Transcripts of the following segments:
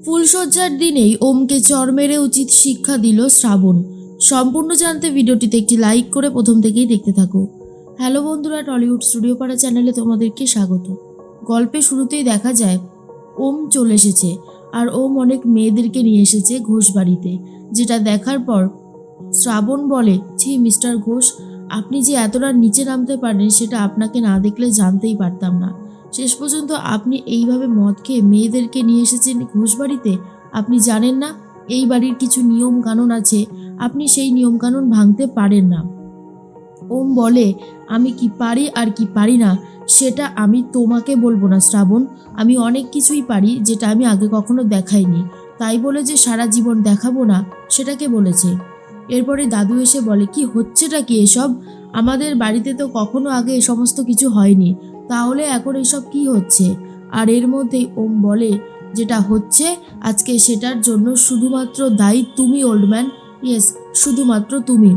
ফুলশয্যার দিনেই ওমকে চর মেরে উচিত শিক্ষা দিল শ্রাবণ। সম্পূর্ণ জানতে ভিডিওটিতে একটি লাইক করে প্রথম থেকেই দেখতে থাকো। হ্যালো বন্ধুরা, টলিউড স্টুডিও পাড়া চ্যানেলে তোমাদেরকে স্বাগত। গল্পের শুরুতেই দেখা যায় ওম চলে এসেছে, আর ওম অনেক মেয়েদেরকে নিয়ে এসেছে ঘোষ বাড়িতে। যেটা দেখার পর শ্রাবণ বলে, ছি মিস্টার ঘোষ, আপনি যে এতটা নিচে নামতে পারেন সেটা আপনাকে না দেখলে জানতেই পারতাম না। শেষ পর্যন্ত আপনি এইভাবে মদ খেয়ে মেয়েদেরকে নিয়ে এসেছেন ঘোষ বাড়িতে। আপনি জানেন না এই বাড়ির কিছু নিয়ম কানুন আছে, আপনি সেই নিয়ম কানুন ভাঙতে পারেন না। ওম বলে, আমি কি পারি আর কি পারি না সেটা আমি তোমাকে বলবো না শ্রাবণ। আমি অনেক কিছুই পারি যেটা আমি আগে কখনো দেখাইনি, তাই বলে যে সারা জীবন দেখাবো না সেটাকে বলেছে। এরপরে দাদু এসে বলে, কি হচ্ছেটা কি এসব? আমাদের বাড়িতে তো কখনো আগে এ সমস্ত কিছু হয়নি, তাহলে এখন এসব কি হচ্ছে? আর এর মধ্যেই ওম বলে, যেটা হচ্ছে আজকে সেটার জন্য শুধুমাত্র দায়ী তুমি ওল্ড ম্যান। ইয়েস, শুধুমাত্র তুমি।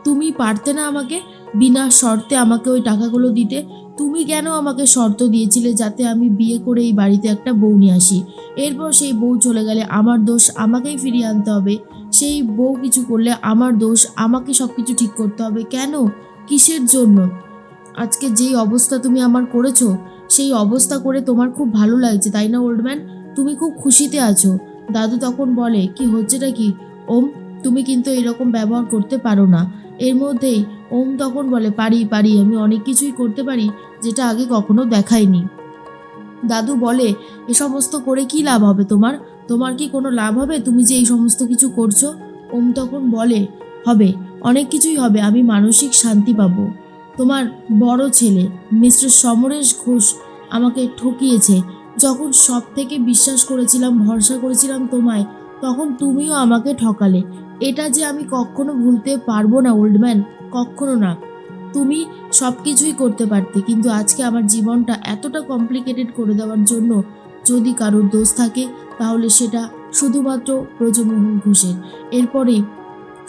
তুমি পারতে না আমাকে বিনা শর্তে আমাকে ওই টাকাগুলো দিতে? তুমি কেন আমাকে শর্ত দিয়েছিলে যাতে আমি বিয়ে করে এই বাড়িতে একটা বউ নিয়ে আসি? এরপর সেই বউ চলে গেলে আমার দোষ, আমাকেই ফিরিয়ে আনতে হবে। সেই বউ কিছু করলে আমার দোষ, আমাকে সব কিছু ঠিক করতে হবে। কেন? কিসের জন্য? আজকে যেই অবস্থা তুমি আমার করেছো, সেই অবস্থা করে তোমার খুব ভালো লাগছে তাই না ওল্ড ম্যান? তুমি খুব খুশিতে আছো। দাদু তখন বলে, কি হচ্ছেটা কি ওম? তুমি কিন্তু এরকম ব্যবহার করতে পারো না। এর মধ্যেই ওম তখন বলে, পারি পারি, আমি অনেক কিছুই করতে পারি যেটা আগে কখনো দেখাইনি। দাদু বলে, এ সমস্ত করে কি লাভ হবে তোমার? তোমার কি কোনো লাভ হবে তুমি যে এই সমস্ত কিছু করছো? ওম তখন বলে, হবে, অনেক কিছুই হবে। আমি মানসিক শান্তি পাবো। তোমার বড় ছেলে মিস্টার সমরেশ ঘোষ আমাকে ঠকিয়েছে। যখন সব থেকে বিশ্বাস করেছিলাম, ভরসা করেছিলাম তোমায়, তখন তুমিও আমাকে ঠকালে। এটা যে আমি কখনো ভুলতে পারবো না ওল্ড ম্যান, কখনো না। তুমি সব কিছুই করতে পারতে, কিন্তু আজকে আমার জীবনটা এতটা কমপ্লিকেটেড করে দেওয়ার জন্য যদি কারোর দোষ থাকে তাহলে সেটা শুধুমাত্র ব্রজমোহন ঘোষের। এরপরে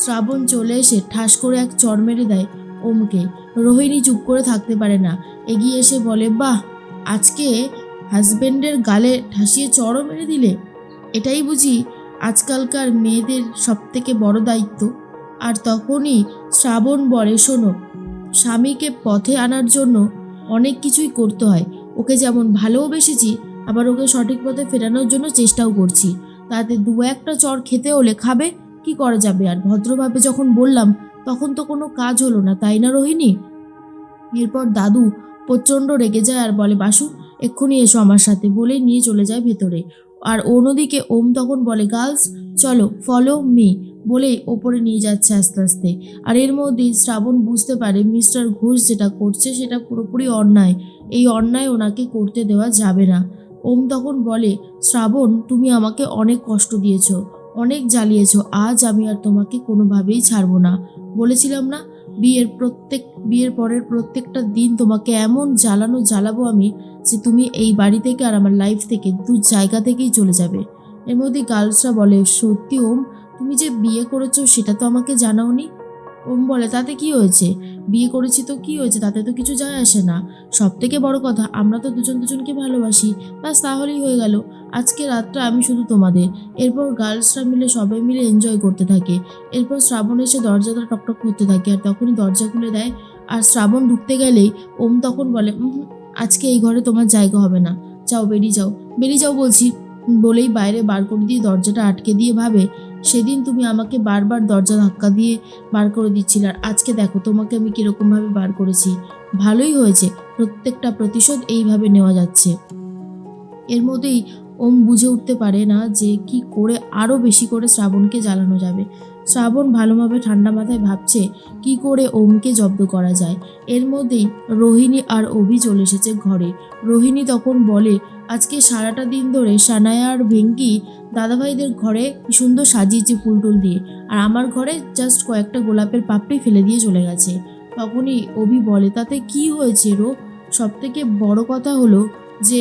শ্রাবণ চলে এসে ঠাস করে এক চড় মেরে দেয় ওমকে। রোহিণী চুপ করে থাকতে পারে না, এগিয়ে এসে বলে, বাহ, আজকে হাজবেন্ডের গালে ঠাসিয়ে চড়ও মেরে দিলে? এটাই বুঝি আজকালকার মেয়েদের সব থেকে বড় দায়িত্ব? আর তখনই শ্রাবণ বলে, শোনো, স্বামীকে পথে আনার জন্য অনেক কিছুই করতে হয়। ওকে যেমন ভালোবেসেছি, আবার ওকে সঠিক পথে ফেরানোর জন্য চেষ্টাও করছি। তাতে দু একটা চড় খেতে হলে খাবে, কি করা যাবে? আর ভদ্রভাবে যখন বললাম তখন তো কোনো কাজ হলো না, তাই না রোহিণী? এরপর দাদু প্রচণ্ড রেগে যায় আর বলে, বাসু, এক্ষুনি এসো আমার সাথে, বলেই নিয়ে চলে যায় ভেতরে। আর অন্যদিকে ওম তখন বলে, গার্লস চলো, ফলো মি, বলেই ওপরে নিয়ে যাচ্ছে আস্তে আস্তে। আর এর মধ্যেই শ্রাবণ বুঝতে পারে মিস্টার ঘোষ যেটা করছে সেটা পুরোপুরি অন্যায়। এই অন্যায় ওনাকে করতে দেওয়া যাবে না। ওম তখন বলে, শ্রাবণ, তুমি আমাকে অনেক কষ্ট দিয়েছো, অনেক জ্বালিয়েছো, আজ আমি আর তোমাকে কোনোভাবেই ছাড়বো না। বলেছিলাম না, বিয়ের পরের প্রত্যেকটা দিন তোমাকে এমন জ্বালাবো আমি যে তুমি এই বাড়ি থেকে আর আমার লাইফ থেকে দু জায়গা থেকেই চলে যাবে। এর মধ্যে গার্লসরা বলে, সত্যি ওম, তুমি যে বিয়ে করেছো সেটা তো আমাকে জানাওনি। ওম বলে, তাতে কি হয়েছে? বিয়ে করেছি তো কি হয়েছে, তাতে তো কিছু যায় আসে না। সব থেকে বড় কথা, আমরা তো দুজন দুজনকে ভালোবাসি, ব্যাস তাহলেই হয়ে গেল। আজকে রাতটা আমি শুধু তোমাদের। এরপর গার্লসরা মিলে সবাই মিলে এনজয় করতে থাকে। এরপর শ্রাবণ এসে দরজাটা টকটক করতে থাকে, আর তখনই দরজা খুলে দেয়। আর শ্রাবণ ঢুকতে গেলেই ওম তখন বলে, আজকে এই ঘরে তোমার জায়গা হবে না, যাও, বেরিয়ে যাও, বেরিয়ে যাও বলছি। বলেই বাইরে বার করে দিয়ে দরজাটা আটকে দিয়ে ভাবে, সেদিন তুমি আমাকে বারবার দরজা ধাক্কা দিয়ে বার করে দিচ্ছিলে, আর আজকে দেখো তোমাকে আমি কীরকমভাবে বার করেছি। ভালোই হয়েছে, প্রত্যেকটা প্রতিশোধ এইভাবে নেওয়া যাচ্ছে। এর মধ্যেই ওম বুঝে উঠতে পারে না যে কি করে আরও বেশি করে শ্রাবণকে জ্বালানো যাবে। শ্রাবণ ভালোভাবে ঠান্ডা মাথায় ভাবছে কি করে ওমকে জব্দ করা যায়। এর মধ্যেই রোহিণী আর অভি চলে এসেছে ঘরে। রোহিণী তখন বলে, আজকে সারাটা দিন ধরে সানায়া আর ভেঙ্কি দাদাভাইদের ঘরে কি সুন্দর সাজিয়েছে ফুল টুল দিয়ে, আর আমার ঘরে জাস্ট কয়েকটা গোলাপের পাপড়ি ফেলে দিয়ে চলে গেছে। তখনই অভি বলে, তাতে কি হয়েছে রো? সব থেকে বড় কথা হলো যে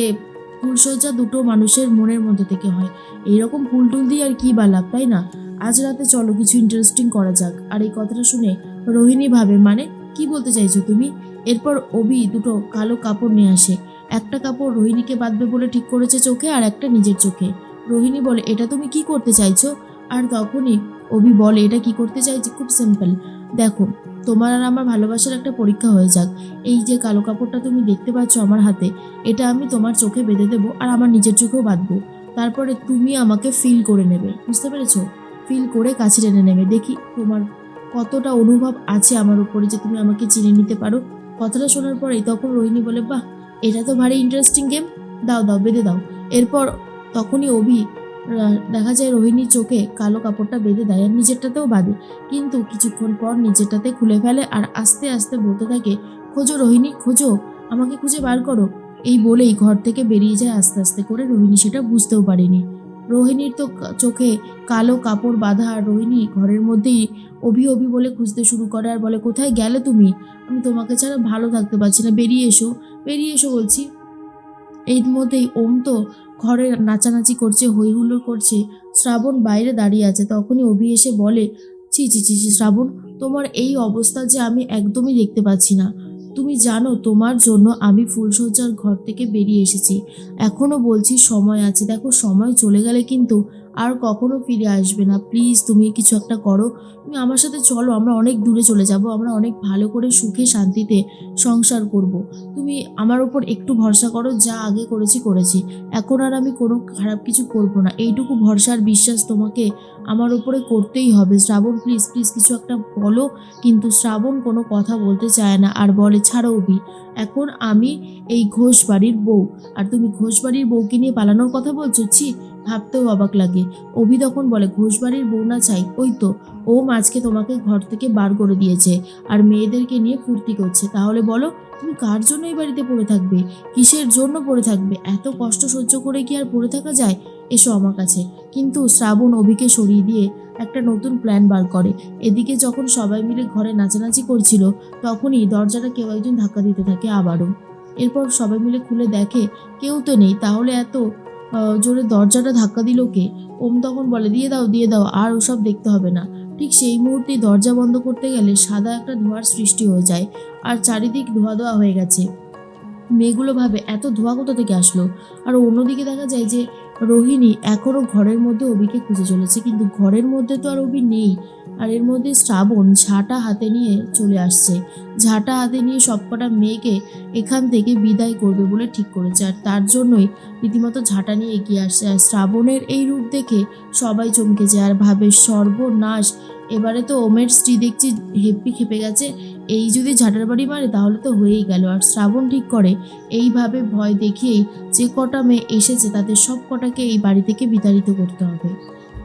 ফুলসজ্জা দুটো মানুষের মনের মধ্যে থেকে হয়, এইরকম ফুল টুল দিয়ে আর কি বা লাভ, তাই না? আজ রাতে চলো কিছু ইন্টারেস্টিং করা যাক। আর এই কথাটা শুনে রোহিণী ভাবে, মানে কি বলতে চাইছো তুমি? এরপর অভি দুটো কালো কাপড় নিয়ে আসে। একটা কাপড় রোহিণীকে বাঁধবে বলে ঠিক করেছে চোখে, আর একটা নিজের চোখে। রোহিণী বলে, এটা তুমি কি করতে চাইছো? আর তখনই অভি বলে, এটা কি করতে চাইছি, খুব সিম্পল। দেখো, তোমার আর আমার ভালোবাসার একটা পরীক্ষা হয়ে যাক। এই যে কালো কাপড়টা তুমি দেখতে পাচ্ছ আমার হাতে, এটা আমি তোমার চোখে বেঁধে দেবো আর আমার নিজের চোখেও বাঁধবো। তারপরে তুমি আমাকে ফিল করে নেবে, বুঝতে পেরেছো? ফিল করে কাছে টেনে নেবে, দেখি তোমার কতটা অনুভব আছে আমার উপরে যে তুমি আমাকে চিনে নিতে পারো। কথাটা শোনার পরেই তখন রোহিণী বলে, বাহ, এটা তো ভারী ইন্টারেস্টিং গেম, দাও দাও বেঁধে দাও। এরপর তখনই অভি দেখা যায় রোহিণীর চোখে কালো কাপড়টা বেঁধে দেয় আর নিজেরটাতেও বাঁধে, কিন্তু কিছুক্ষণ পর নিজেরটাতে খুলে ফেলে আর আস্তে আস্তে বলতে থাকে, খোঁজো রোহিণী, খোঁজো, আমাকে খুঁজে বার করো। এই বলেই ঘর থেকে বেরিয়ে যায় আস্তে আস্তে করে। রোহিণী সেটা বুঝতেও পারেনি। রোহিণীর তো চোখে কালো কাপড় বাঁধা, আর রোহিণী ঘরের মধ্যেই অভি অভি বলে খুঁজতে শুরু করে আর বলে, কোথায় গেলে তুমি? আমি তোমাকে ছাড়া ভালো থাকতে পারছি না, বেরিয়ে এসো, বেরিয়ে এসো বলছি। এর মধ্যেই ওম তো ঘরে নাচানাচি করছে, হই হুল্লোড় করছে। শ্রাবণ বাইরে দাঁড়িয়ে আছে। তখনই অভি এসে বলে, ছি ছি ছি ছি শ্রাবণ, তোমার এই অবস্থা যে আমি একদমই দেখতে পাচ্ছি না। তুমি জানো তোমার জন্য আমি ফুলশয্যার ঘর থেকে বেরিয়ে এসেছি। এখনও বলছি সময় আছে, দেখো সময় চলে গেলে কিন্তু আর কখনো ফিরে আসবে না। প্লিজ তুমি কিছু একটা করো, তুমি আমার সাথে চলো, আমরা অনেক দূরে চলে যাব, আমরা অনেক ভালো করে সুখে শান্তিতে সংসার করব। তুমি আমার ওপর একটু ভরসা করো, যা আগে করেছি করেছি, এখন আর আমি কোনো খারাপ কিছু করব না, এইটুকু ভরসা আর বিশ্বাস তোমাকে আমার ওপরে করতেই হবে। শ্রাবণ প্লিজ প্লিজ কিছু একটা বলো। কিন্তু শ্রাবণ কোনো কথা বলতে চায় না আর বলে, ছাড়ো অভি, এখন আমি এই ঘোষ বাড়ির বউ, আর তুমি ঘোষ বাড়ির বউকে নিয়ে পালানোর কথা বলছো? ছি, ভাবতেও অবাক লাগে। অভি তখন বলে, ঘোষ বাড়ির বউ না চাই, ওই তো ওম আজকে তোমাকে ঘর থেকে বার করে দিয়েছে আর মেয়েদেরকে নিয়ে ফুর্তি করছে, তাহলে বলো তুমি কার জন্য এই বাড়িতে পড়ে থাকবে? কিসের জন্য পড়ে থাকবে? এত কষ্ট সহ্য করে কি আর পড়ে থাকা যায়? এসো আমার কাছে। কিন্তু শ্রাবণ অভিকে সরিয়ে দিয়ে একটা নতুন প্ল্যান বার করে। এদিকে যখন সবাই মিলে ঘরে নাচানাচি করছিল, তখনই দরজাটা কেউ একজন ধাক্কা দিতে থাকে আবারও। এরপর সবাই মিলে খুলে দেখে কেউ তো নেই, তাহলে এত জোরে দরজাটা ধাক্কা দিল কে? ওম তখন বলে, দিয়ে দাও, আর ওসব দেখতে হবে না। ঠিক সেই মুহূর্তেই দরজা বন্ধ করতে গেলে সাদা একটা ধোঁয়ার সৃষ্টি হয়ে যায় আর চারিদিক ধোয়া ধোয়া হয়ে গেছে। মেয়েগুলো ভাবে এত ধোঁয়া কোথা থেকে আসলো। আর অন্যদিকে দেখা যায় যে রোহিণী এখনও ঘরের মধ্যে অভিকে খুঁজে চলেছে, কিন্তু ঘরের মধ্যে তো আর অভি নেই। আর এর মধ্যে শ্রাবণ ঝাঁটা হাতে নিয়ে চলে আসছে। ঝাঁটা হাতে নিয়ে সবকটা মেয়েকে এখান থেকে বিদায় করবে বলে ঠিক করেছে, আর তার জন্যই রীতিমতো ঝাঁটা নিয়ে এগিয়ে আসছে। আর শ্রাবণের এই রূপ দেখে সবাই চমকে যায় আর ভাবে, সর্বনাশ, এবারে তো ওমের স্ত্রী দেখছি হেব্বি খেপে গেছে, এই যদি ঝাঁটার বাড়ি মারে তাহলে তো হয়েই গেল। আর শ্রাবণ ঠিক করে এইভাবে ভয় দেখিয়েই যে কটা মেয়ে এসেছে তাদের সব কটাকে এই বাড়ি থেকে বিতাড়িত করতে হবে।